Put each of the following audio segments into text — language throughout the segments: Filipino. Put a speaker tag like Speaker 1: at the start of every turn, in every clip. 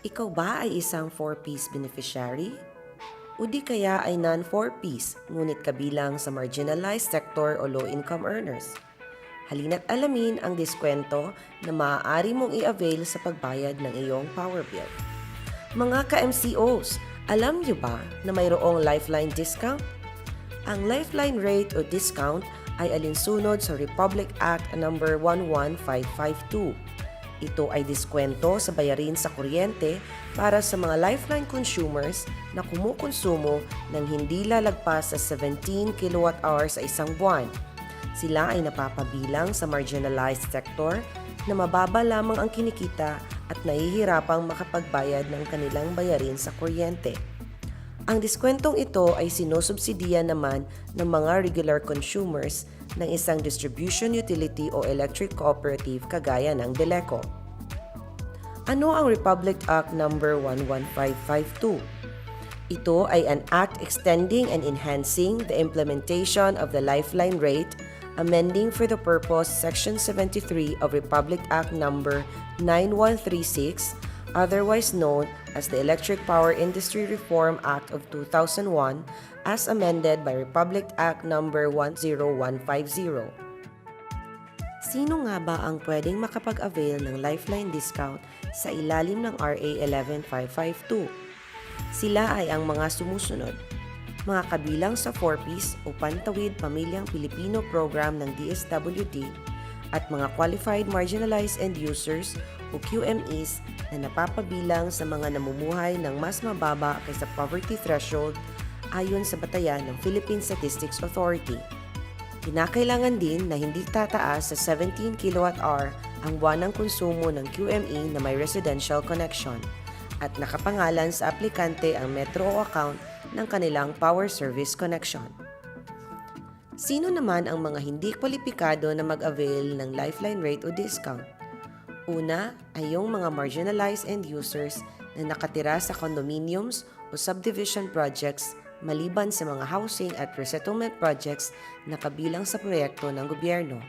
Speaker 1: Ikaw ba ay isang 4-piece beneficiary? O di kaya ay non-4-piece ngunit kabilang sa marginalized sector o low-income earners? Halina't alamin ang diskwento na maaari mong i-avail sa pagbayad ng iyong power bill. Mga ka-MCOs, alam niyo ba na mayroong Lifeline discount? Ang Lifeline rate o discount ay alinsunod sa Republic Act No. 11552. Ito ay diskwento sa bayarin sa kuryente para sa mga Lifeline consumers na kumukonsumo ng hindi lalagpas sa 17 kWh sa isang buwan. Sila ay napapabilang sa marginalized sector na mababa lamang ang kinikita at nahihirapang makapagbayad ng kanilang bayarin sa kuryente. Ang diskwentong ito ay sinusubsidiya naman ng mga regular consumers ng isang distribution utility o electric cooperative kagaya ng Beleco. Ano ang Republic Act No. 11552? Ito ay an act extending and enhancing the implementation of the Lifeline rate, amending for the purpose Section 73 of Republic Act No. 9136, otherwise known as the Electric Power Industry Reform Act of 2001 as amended by Republic Act No. 10150. Sino nga ba ang pwedeng makapag-avail ng Lifeline discount sa ilalim ng RA 11552? Sila ay ang mga sumusunod: mga kabilang sa 4-piece o Pantawid Pamilyang Pilipino program ng DSWD at mga Qualified Marginalized End Users o QMEs na napapabilang sa mga namumuhay ng mas mababa kaysa poverty threshold ayon sa batayan ng Philippine Statistics Authority. Kinakailangan din na hindi tataas sa 17 kWh ang buwanang konsumo ng QME na may residential connection at nakapangalan sa aplikante ang metro o account ng kanilang power service connection. Sino naman ang mga hindi kwalipikado na mag-avail ng Lifeline rate o discount? Una ay yung mga marginalized end users na nakatira sa condominiums o subdivision projects maliban sa mga housing at resettlement projects na kabilang sa proyekto ng gobyerno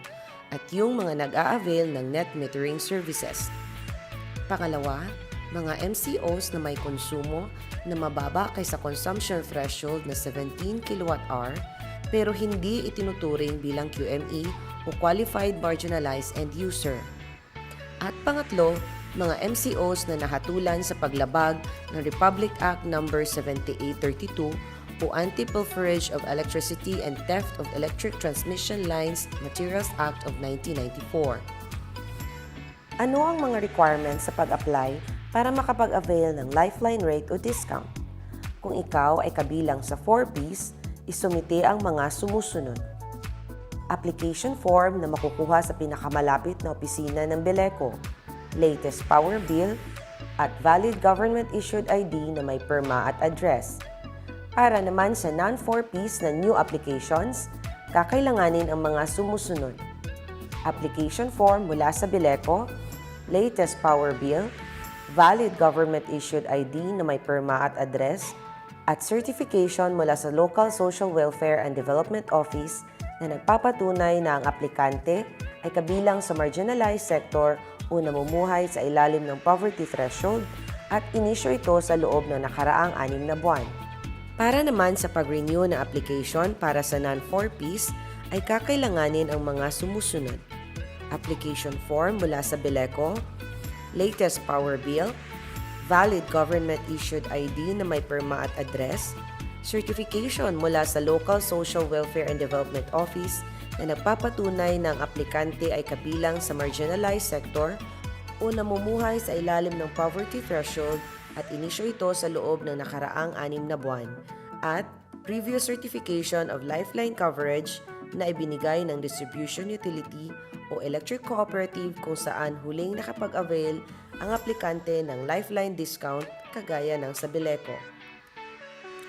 Speaker 1: at yung mga nag-a-avail ng net metering services. Pangalawa, mga MCOs na may konsumo na mababa kaysa consumption threshold na 17 kWh pero hindi itinuturing bilang QME o Qualified Marginalized End User. At pangatlo, mga MCOs na nahatulan sa paglabag ng Republic Act No. 7832 o Anti-Pilferage of Electricity and Theft of Electric Transmission Lines Materials Act of 1994. Ano ang mga requirements sa pag-apply para makapag-avail ng Lifeline rate o discount? Kung ikaw ay kabilang sa 4-piece, isumite ang mga sumusunod: application form na makukuha sa pinakamalapit na opisina ng Beleco, latest power bill, at valid government-issued ID na may perma at address. Para naman sa non-4-piece na new applications, kakailanganin ang mga sumusunod: application form mula sa Beleco, latest power bill, valid government-issued ID na may perma at address, at certification mula sa Local Social Welfare and Development Office na nagpapatunay na ang aplikante ay kabilang sa marginalized sector o namumuhay sa ilalim ng poverty threshold at inisyo ito sa loob ng nakaraang 6 na buwan. Para naman sa pag-renew ng application para sa non-4-piece ay kakailanganin ang mga sumusunod: application form mula sa Beleco, latest power bill, valid government-issued ID na may perma at address, certification mula sa Local Social Welfare and Development Office na nagpapatunay na ang aplikante ay kabilang sa marginalized sector o namumuhay sa ilalim ng poverty threshold at inisyo ito sa loob ng nakaraang 6 na buwan, at previous certification of Lifeline coverage na ibinigay ng distribution utility o electric cooperative kung saan huling nakapag-avail ang aplikante ng Lifeline discount kagaya ng sa Beleco.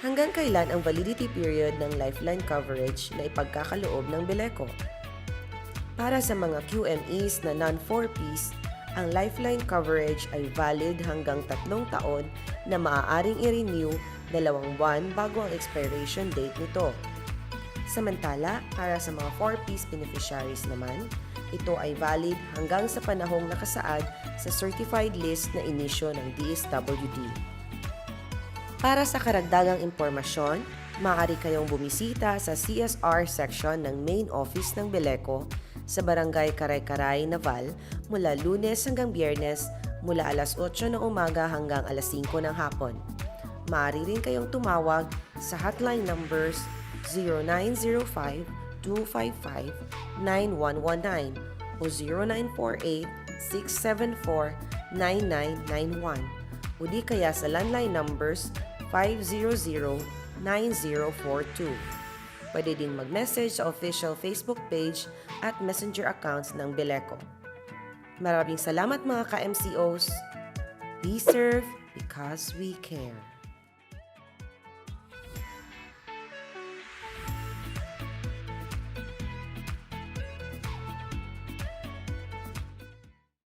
Speaker 1: Hanggang kailan ang validity period ng Lifeline coverage na ipagkakaloob ng Beleco? Para sa mga QMEs na non-4-piece, ang Lifeline coverage ay valid hanggang 3 taon na maaaring i-renew 2 buwan bago ang expiration date nito. Samantala, para sa mga 4-piece beneficiaries naman, ito ay valid hanggang sa panahong nakasaad sa certified list na inisyo ng DSWD. Para sa karagdagang impormasyon, maaari kayong bumisita sa CSR section ng main office ng Beleco sa Barangay Karay-Karay, Naval mula Lunes hanggang Biyernes mula alas 8 ng umaga hanggang alas 5 ng hapon. Maaari rin kayong tumawag sa hotline numbers 0905-255-9119 o 0948-674-9991 o di kaya sa landline numbers 500-9042. Pwede din mag-message sa official Facebook page at messenger accounts ng Beleco. Maraming salamat mga ka-MCOs. We serve because we care.